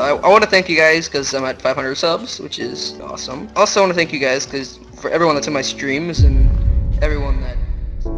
I want to thank you guys because I'm at 500 subs, which is awesome. Also want to thank you guys because for everyone that's in my streams and everyone that...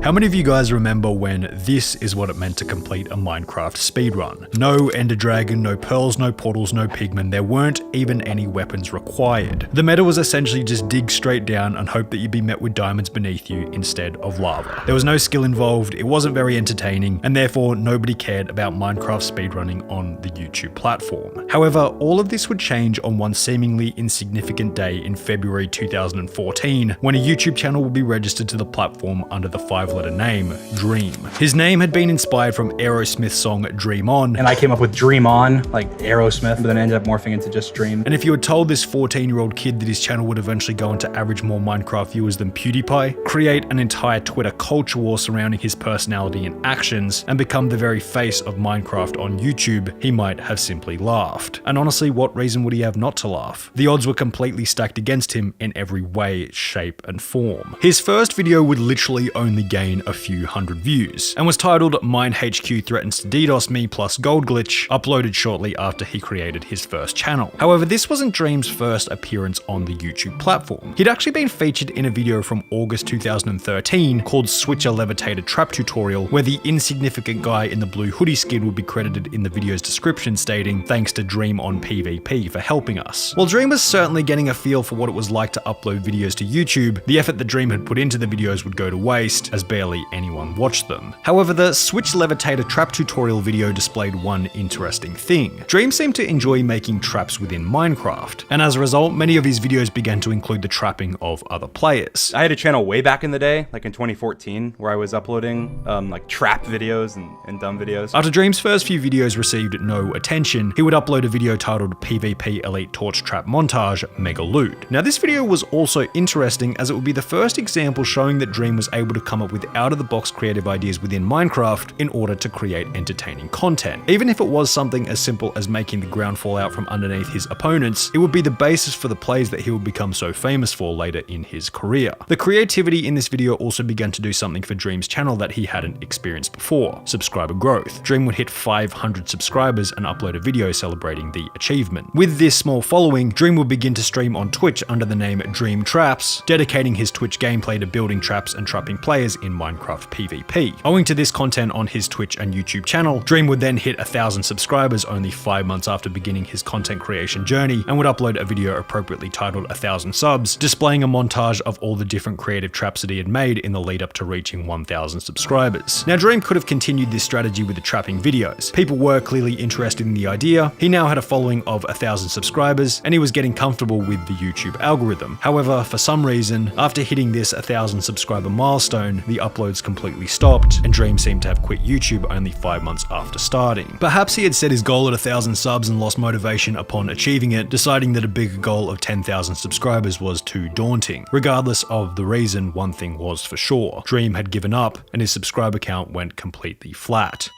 How many of you guys remember when this is what it meant to complete a Minecraft speedrun? No Ender Dragon, no pearls, no portals, no pigmen, there weren't even any weapons required. The meta was essentially just dig straight down and hope that you'd be met with diamonds beneath you instead of lava. There was no skill involved, it wasn't very entertaining, and therefore nobody cared about Minecraft speedrunning on the YouTube platform. However, all of this would change on one seemingly insignificant day in February 2014, when a YouTube channel would be registered to the platform under the 5-letter name, Dream. His name had been inspired from Aerosmith's song Dream On. And I came up with Dream On, like Aerosmith, but then ended up morphing into just Dream. And if you had told this 14-year-old kid that his channel would eventually go on to average more Minecraft viewers than PewDiePie, create an entire Twitter culture war surrounding his personality and actions, and become the very face of Minecraft on YouTube, he might have simply laughed. And honestly, what reason would he have not to laugh? The odds were completely stacked against him in every way, shape, and form. His first video would literally only gain a few hundred views, and was titled MineHQ Threatens to DDoS Me plus Gold Glitch, uploaded shortly after he created his first channel. However, this wasn't Dream's first appearance on the YouTube platform. He'd actually been featured in a video from August 2013 called Switcher Levitated Trap Tutorial, where the insignificant guy in the blue hoodie skin would be credited in the video's description stating, "Thanks to Dream on PvP for helping us." While Dream was certainly getting a feel for what it was like to upload videos to YouTube, the effort that Dream had put into the videos would go to waste, as barely anyone watched them. However, the Switch Levitator Trap Tutorial video displayed one interesting thing. Dream seemed to enjoy making traps within Minecraft, and as a result, many of his videos began to include the trapping of other players. I had a channel way back in the day, like in 2014, where I was uploading like trap videos and dumb videos. After Dream's first few videos received no attention, he would upload a video titled PvP Elite Torch Trap Montage Mega Loot. Now this video was also interesting as it would be the first example showing that Dream was able to come up with out-of-the-box creative ideas within Minecraft in order to create entertaining content. Even if it was something as simple as making the ground fall out from underneath his opponents, it would be the basis for the plays that he would become so famous for later in his career. The creativity in this video also began to do something for Dream's channel that he hadn't experienced before: subscriber growth. Dream would hit 500 subscribers and upload a video celebrating the achievement. With this small following, Dream would begin to stream on Twitch under the name Dream Traps, dedicating his Twitch gameplay to building traps and trapping players in Minecraft PvP. Owing to this content on his Twitch and YouTube channel, Dream would then hit 1,000 subscribers only 5 months after beginning his content creation journey, and would upload a video appropriately titled 1,000 subs, displaying a montage of all the different creative traps that he had made in the lead up to reaching 1,000 subscribers. Now Dream could have continued this strategy with the trapping videos. People were clearly interested in the idea, he now had a following of 1,000 subscribers, and he was getting comfortable with the YouTube algorithm. However, for some reason, after hitting this 1,000 subscriber milestone, the uploads completely stopped, and Dream seemed to have quit YouTube only 5 months after starting. Perhaps he had set his goal at 1,000 subs and lost motivation upon achieving it, deciding that a bigger goal of 10,000 subscribers was too daunting. Regardless of the reason, one thing was for sure: Dream had given up, and his subscriber count went completely flat.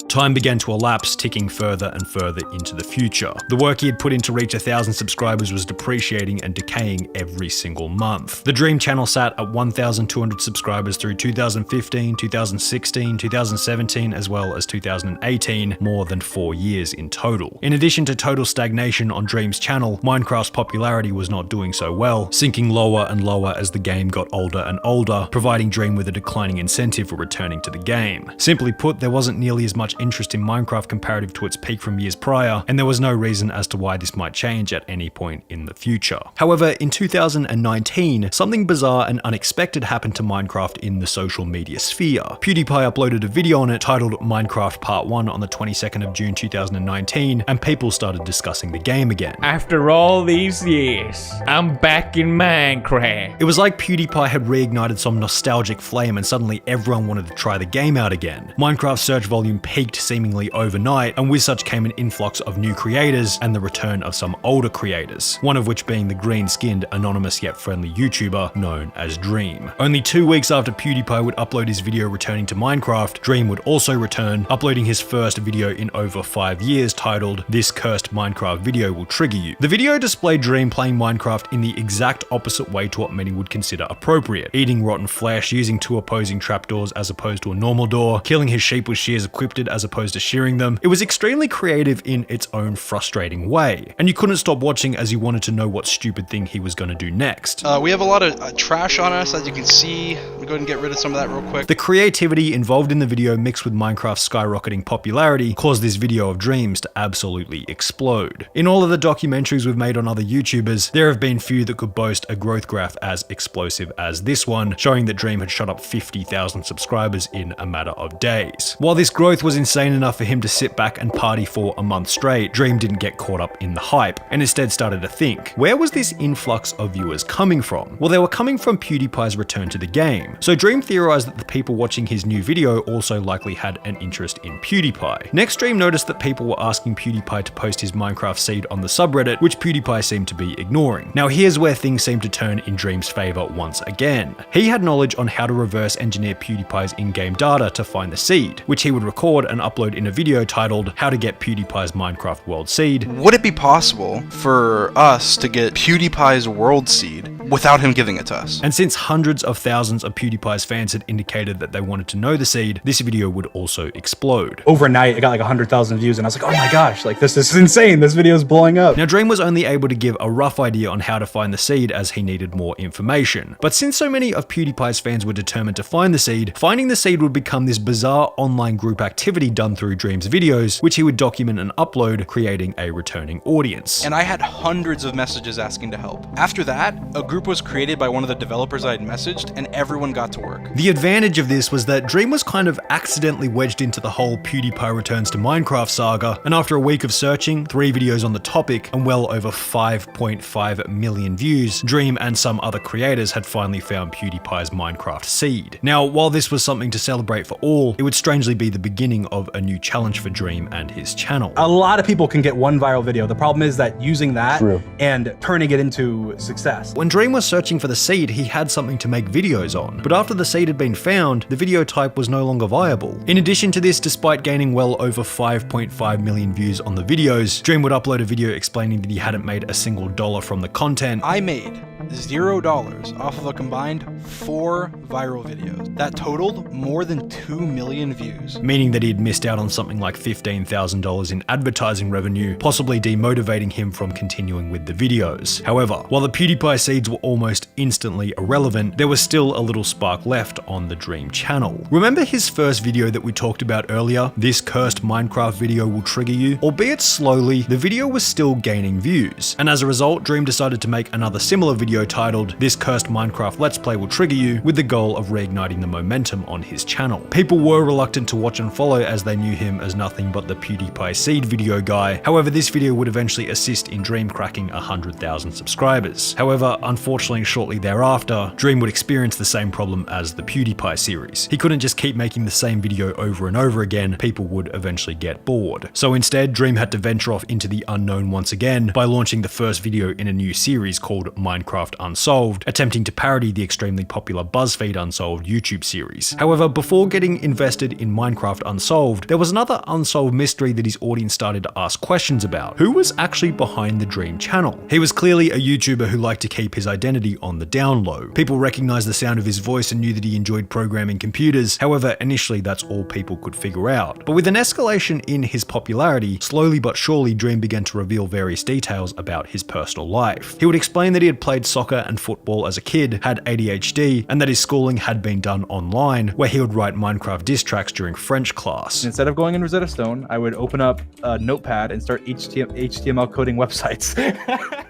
Time began to elapse, ticking further and further into the future. The work he had put in to reach 1,000 subscribers was depreciating and decaying every single month. The Dream channel sat at 1,200 subscribers through 2015, 2016, 2017, as well as 2018, more than 4 years in total. In addition to total stagnation on Dream's channel, Minecraft's popularity was not doing so well, sinking lower and lower as the game got older and older, providing Dream with a declining incentive for returning to the game. Simply put, there wasn't nearly as much interest in Minecraft comparative to its peak from years prior, and there was no reason as to why this might change at any point in the future. However, in 2019, something bizarre and unexpected happened to Minecraft in the social media sphere. PewDiePie uploaded a video on it titled Minecraft Part 1 on the 22nd of June 2019, and people started discussing the game again. After all these years, I'm back in Minecraft. It was like PewDiePie had reignited some nostalgic flame and suddenly everyone wanted to try the game out again. Minecraft search volume peaked peaked seemingly overnight, and with such came an influx of new creators and the return of some older creators, one of which being the green-skinned, anonymous yet friendly YouTuber known as Dream. Only 2 weeks after PewDiePie would upload his video returning to Minecraft, Dream would also return, uploading his first video in over 5 years titled "This Cursed Minecraft Video Will Trigger You." The video displayed Dream playing Minecraft in the exact opposite way to what many would consider appropriate, eating rotten flesh, using 2 opposing trapdoors as opposed to a normal door, killing his sheep with shears equipped as opposed to shearing them. It was extremely creative in its own frustrating way, and you couldn't stop watching as you wanted to know what stupid thing he was going to do next. We have a lot of trash on us, as you can see. We'll go ahead and get rid of some of that real quick. The creativity involved in the video mixed with Minecraft's skyrocketing popularity caused this video of Dreams to absolutely explode. In all of the documentaries we've made on other YouTubers, there have been few that could boast a growth graph as explosive as this one, showing that Dream had shot up 50,000 subscribers in a matter of days. While this growth was insane enough for him to sit back and party for a month straight, Dream didn't get caught up in the hype, and instead started to think, where was this influx of viewers coming from? Well, they were coming from PewDiePie's return to the game. So Dream theorized that the people watching his new video also likely had an interest in PewDiePie. Next, Dream noticed that people were asking PewDiePie to post his Minecraft seed on the subreddit, which PewDiePie seemed to be ignoring. Now here's where things seemed to turn in Dream's favor once again. He had knowledge on how to reverse engineer PewDiePie's in-game data to find the seed, which he would record and upload in a video titled "How to Get PewDiePie's Minecraft World Seed." Would it be possible for us to get PewDiePie's world seed without him giving it to us? And since hundreds of thousands of PewDiePie's fans had indicated that they wanted to know the seed, this video would also explode. Overnight, it got like 100,000 views, and I was like, oh my gosh, like this is insane. This video is blowing up. Now, Dream was only able to give a rough idea on how to find the seed as he needed more information. But since so many of PewDiePie's fans were determined to find the seed, finding the seed would become this bizarre online group activity done through Dream's videos, which he would document and upload, creating a returning audience. And I had hundreds of messages asking to help. After that, a group was created by one of the developers I had messaged, and everyone got to work. The advantage of this was that Dream was kind of accidentally wedged into the whole PewDiePie returns to Minecraft saga, and after a week of searching, 3 videos on the topic, and well over 5.5 million views, Dream and some other creators had finally found PewDiePie's Minecraft seed. Now, while this was something to celebrate for all, it would strangely be the beginning of a new challenge for Dream and his channel. A lot of people can get one viral video. The problem is that using that and turning it into success. When Dream was searching for the seed, he had something to make videos on, but after the seed had been found, the video type was no longer viable. In addition to this, despite gaining well over 5.5 million views on the videos, Dream would upload a video explaining that he hadn't made a single dollar from the content. I made $0 off of a combined 4 viral videos. That totaled more than 2 million views. Meaning that he'd missed out on something like $15,000 in advertising revenue, possibly demotivating him from continuing with the videos. However, while the PewDiePie seeds were almost instantly irrelevant, there was still a little spark left on the Dream channel. Remember his first video that we talked about earlier? This cursed Minecraft video will trigger you? Albeit slowly, the video was still gaining views, and as a result, Dream decided to make another similar video titled "This Cursed Minecraft Let's Play Will Trigger You," with the goal of reigniting the momentum on his channel. People were reluctant to watch and follow as they knew him as nothing but the PewDiePie seed video guy. However, this video would eventually assist in Dream cracking 100,000 subscribers. However, unfortunately, shortly thereafter, Dream would experience the same problem as the PewDiePie series. He couldn't just keep making the same video over and over again, people would eventually get bored. So instead, Dream had to venture off into the unknown once again by launching the first video in a new series called Minecraft Unsolved, attempting to parody the extremely popular BuzzFeed Unsolved YouTube series. However, before getting invested in Minecraft Unsolved, there was another unsolved mystery that his audience started to ask questions about. Who was actually behind the Dream channel? He was clearly a YouTuber who liked to keep his identity on the down low. People recognized the sound of his voice and knew that he enjoyed programming computers. However, initially that's all people could figure out. But with an escalation in his popularity, slowly but surely Dream began to reveal various details about his personal life. He would explain that he had played soccer and football as a kid, had ADHD, and that his schooling had been done online, where he would write Minecraft diss tracks during French class. Instead of going in Rosetta Stone, I would open up a notepad and start HTML coding websites.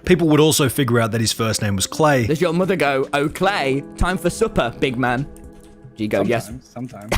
People would also figure out that his first name was Clay. Does your mother go, "Oh, Clay, time for supper, big man"? Do you go, Sometimes, yes? Sometimes.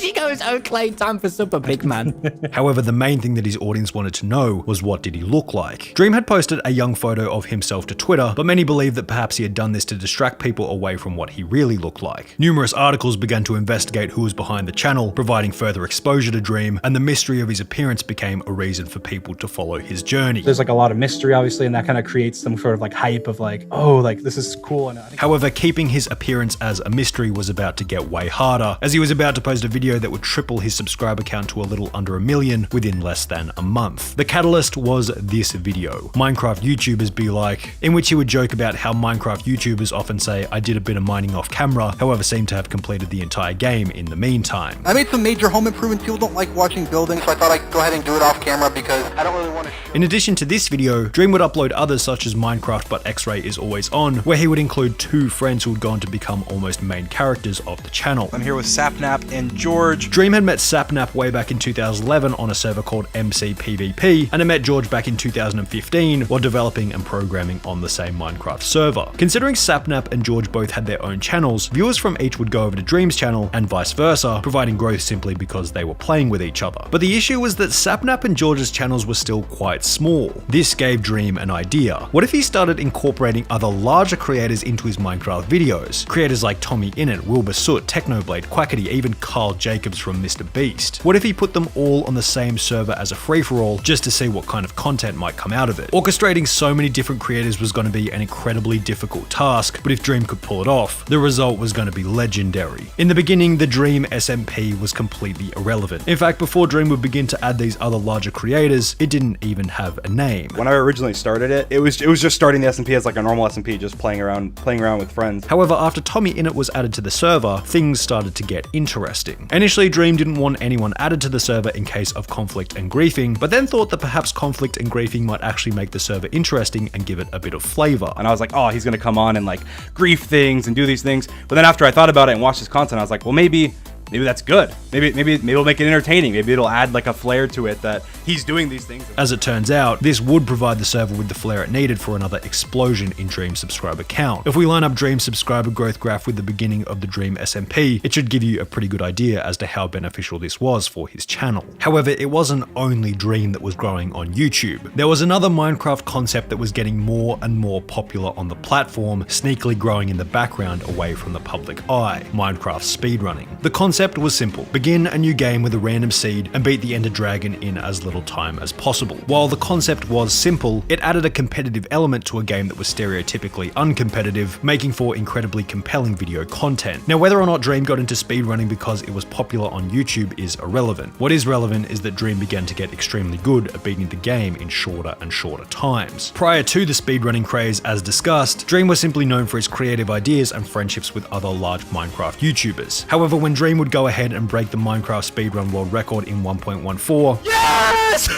She goes, okay, time for Super Pigman. However, the main thing that his audience wanted to know was what did he look like. Dream had posted a young photo of himself to Twitter, but many believe that perhaps he had done this to distract people away from what he really looked like. Numerous articles began to investigate who was behind the channel, providing further exposure to Dream, and the mystery of his appearance became a reason for people to follow his journey. There's like a lot of mystery, obviously, and that kind of creates some sort of like hype of like, oh, like this is cool. And However, keeping his appearance as a mystery was about to get way harder, as he was about to post a video that would triple his subscriber count to a little under 1 million within less than a month. The catalyst was this video, Minecraft YouTubers Be Like, in which he would joke about how Minecraft YouTubers often say, I did a bit of mining off camera, however seem to have completed the entire game in the meantime. I made some major home improvements. People don't like watching buildings, so I thought I'd go ahead and do it off camera because I don't really want to. In addition to this video, Dream would upload others such as Minecraft But X-Ray Is Always On, where he would include 2 friends who would go on to become almost main characters of the channel. I'm here with Sapnap and George. Dream had met Sapnap way back in 2011 on a server called MCPvP, and had met George back in 2015 while developing and programming on the same Minecraft server. Considering Sapnap and George both had their own channels, viewers from each would go over to Dream's channel and vice versa, providing growth simply because they were playing with each other. But the issue was that Sapnap and George's channels were still quite small. This gave Dream an idea. What if he started incorporating other larger creators into his Minecraft videos? Creators like Tommy Innit, Wilbur Soot, Technoblade, Quackity, even Carl Jacobs from Mr. Beast. What if he put them all on the same server as a free-for-all just to see what kind of content might come out of it? Orchestrating so many different creators was going to be an incredibly difficult task, but if Dream could pull it off, the result was going to be legendary. In the beginning, the Dream SMP was completely irrelevant. In fact, before Dream would begin to add these other larger creators, it didn't even have a name. When I originally started it, it was just starting the SMP as like a normal SMP, just playing around with friends. However, after Tommy Innit was added to the server, things started to get interesting. Initially, Dream didn't want anyone added to the server in case of conflict and griefing, but then thought that perhaps conflict and griefing might actually make the server interesting and give it a bit of flavor. And I was like, oh, he's gonna come on and like grief things and do these things. But then after I thought about it and watched his content, I was like, well, maybe that's good. Maybe it'll make it entertaining. Maybe it'll add like a flair to it that he's doing these things. As it turns out, this would provide the server with the flair it needed for another explosion in Dream's subscriber count. If we line up Dream's subscriber growth graph with the beginning of the Dream SMP, it should give you a pretty good idea as to how beneficial this was for his channel. However, it wasn't only Dream that was growing on YouTube. There was another Minecraft concept that was getting more and more popular on the platform, sneakily growing in the background away from the public eye: Minecraft speedrunning. The concept was simple: begin a new game with a random seed and beat the Ender Dragon in as little time as possible. While the concept was simple, it added a competitive element to a game that was stereotypically uncompetitive, making for incredibly compelling video content. Now, whether or not Dream got into speedrunning because it was popular on YouTube is irrelevant. What is relevant is that Dream began to get extremely good at beating the game in shorter and shorter times. Prior to the speedrunning craze, as discussed, Dream was simply known for his creative ideas and friendships with other large Minecraft YouTubers. However, when Dream would go ahead and break the Minecraft speedrun world record in 1.14, yes!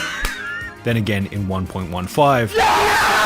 Then again in 1.15, yes!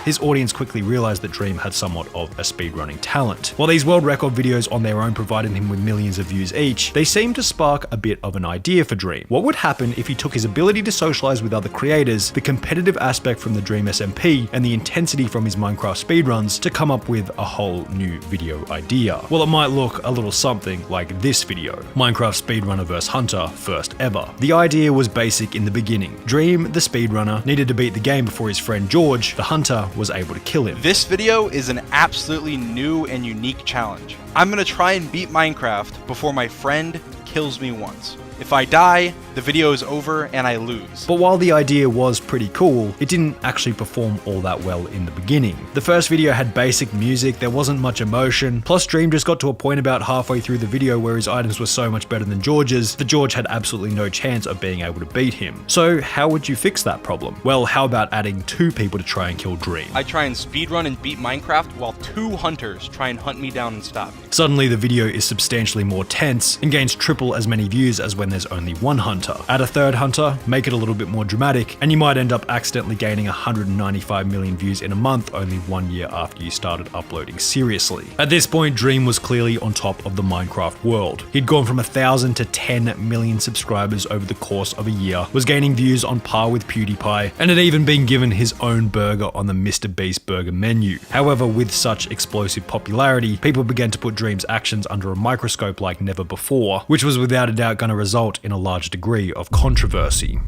His audience quickly realized that Dream had somewhat of a speedrunning talent. While these world record videos on their own provided him with millions of views each, they seemed to spark a bit of an idea for Dream. What would happen if he took his ability to socialize with other creators, the competitive aspect from the Dream SMP, and the intensity from his Minecraft speedruns to come up with a whole new video idea? Well, it might look a little something like this video: Minecraft speedrunner vs Hunter, first ever. The idea was basic in the beginning. Dream, the speedrunner, needed to beat the game before his friend George, the hunter, was able to kill him. This video is an absolutely new and unique challenge. I'm gonna try and beat Minecraft before my friend kills me once. If I die, the video is over and I lose. But while the idea was pretty cool, it didn't actually perform all that well in the beginning. The first video had basic music, there wasn't much emotion, plus Dream just got to a point about halfway through the video where his items were so much better than George's that George had absolutely no chance of being able to beat him. So how would you fix that problem? Well, how about adding 2 people to try and kill Dream? I try and speedrun and beat Minecraft while 2 hunters try and hunt me down and stop me. Suddenly the video is substantially more tense and gains triple as many views as when when there's only one hunter. Add a third hunter, make it a little bit more dramatic, and you might end up accidentally gaining 195 million views in a month only 1 year after you started uploading seriously. At this point, Dream was clearly on top of the Minecraft world. He'd gone from 1,000 to 10 million subscribers over the course of a year, was gaining views on par with PewDiePie, and had even been given his own burger on the Mr. Beast burger menu. However, with such explosive popularity, people began to put Dream's actions under a microscope like never before, which was without a doubt going to result in a large degree of controversy.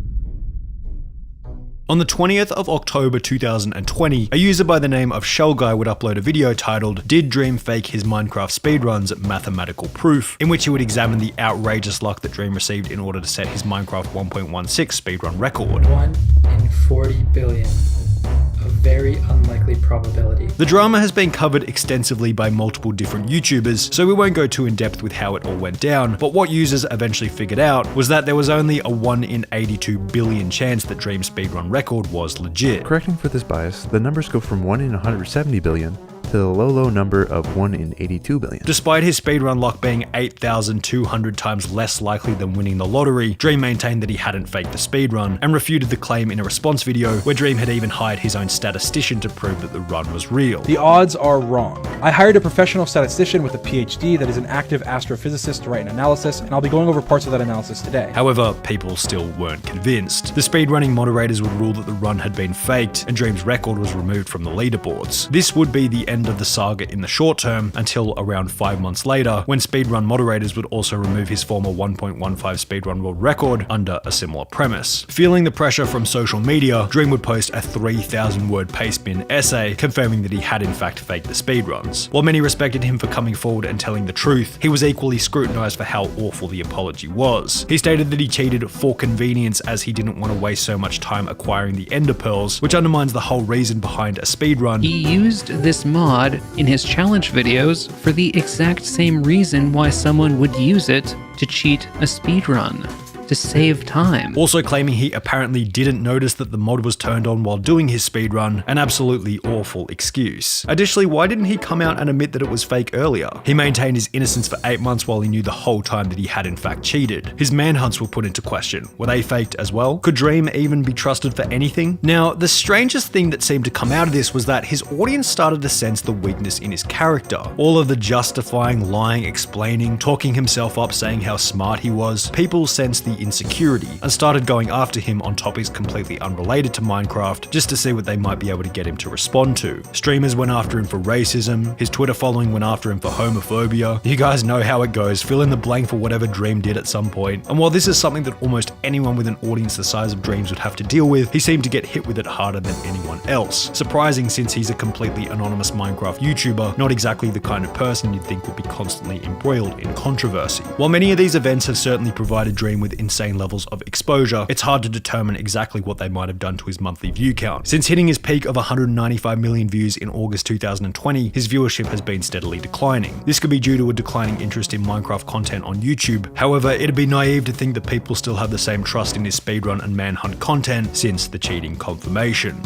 On the 20th of October 2020, a user by the name of Shellguy would upload a video titled "Did Dream Fake His Minecraft Speedruns? Mathematical Proof?", in which he would examine the outrageous luck that Dream received in order to set his Minecraft 1.16 speedrun record. 1 in 40 billion. A very unlikely probability. The drama has been covered extensively by multiple different YouTubers, so we won't go too in depth with how it all went down, but what users eventually figured out was that there was only a 1 in 82 billion chance that Dream's speedrun record was legit. Correcting for this bias, the numbers go from 1 in 170 billion to the low number of 1 in 82 billion. Despite his speedrun luck being 8,200 times less likely than winning the lottery, Dream maintained that he hadn't faked the speedrun, and refuted the claim in a response video where Dream had even hired his own statistician to prove that the run was real. The odds are wrong. I hired a professional statistician with a PhD that is an active astrophysicist to write an analysis, and I'll be going over parts of that analysis today. However, people still weren't convinced. The speedrunning moderators would rule that the run had been faked, and Dream's record was removed from the leaderboards. This would be the end of the saga in the short term, until around 5 months later, when speedrun moderators would also remove his former 1.15 speedrun world record under a similar premise. Feeling the pressure from social media, Dream would post a 3,000 word pastebin essay confirming that he had in fact faked the speedruns. While many respected him for coming forward and telling the truth, he was equally scrutinized for how awful the apology was. He stated that he cheated for convenience as he didn't want to waste so much time acquiring the ender pearls, which undermines the whole reason behind a speedrun. He used this mod in his challenge videos for the exact same reason why someone would use it to cheat a speedrun. To save time. Also claiming he apparently didn't notice that the mod was turned on while doing his speedrun, an absolutely awful excuse. Additionally, why didn't he come out and admit that it was fake earlier? He maintained his innocence for 8 months while he knew the whole time that he had in fact cheated. His manhunts were put into question. Were they faked as well? Could Dream even be trusted for anything? Now, the strangest thing that seemed to come out of this was that his audience started to sense the weakness in his character. All of the justifying, lying, explaining, talking himself up, saying how smart he was. People sensed the insecurity and started going after him on topics completely unrelated to Minecraft just to see what they might be able to get him to respond to. Streamers went after him for racism, his Twitter following went after him for homophobia. You guys know how it goes, fill in the blank for whatever Dream did at some point. And while this is something that almost anyone with an audience the size of Dream's would have to deal with, he seemed to get hit with it harder than anyone else. Surprising since he's a completely anonymous Minecraft YouTuber, not exactly the kind of person you'd think would be constantly embroiled in controversy. While many of these events have certainly provided Dream with insane levels of exposure, it's hard to determine exactly what they might have done to his monthly view count. Since hitting his peak of 195 million views in August 2020, his viewership has been steadily declining. This could be due to a declining interest in Minecraft content on YouTube. However, it'd be naive to think that people still have the same trust in his speedrun and manhunt content since the cheating confirmation.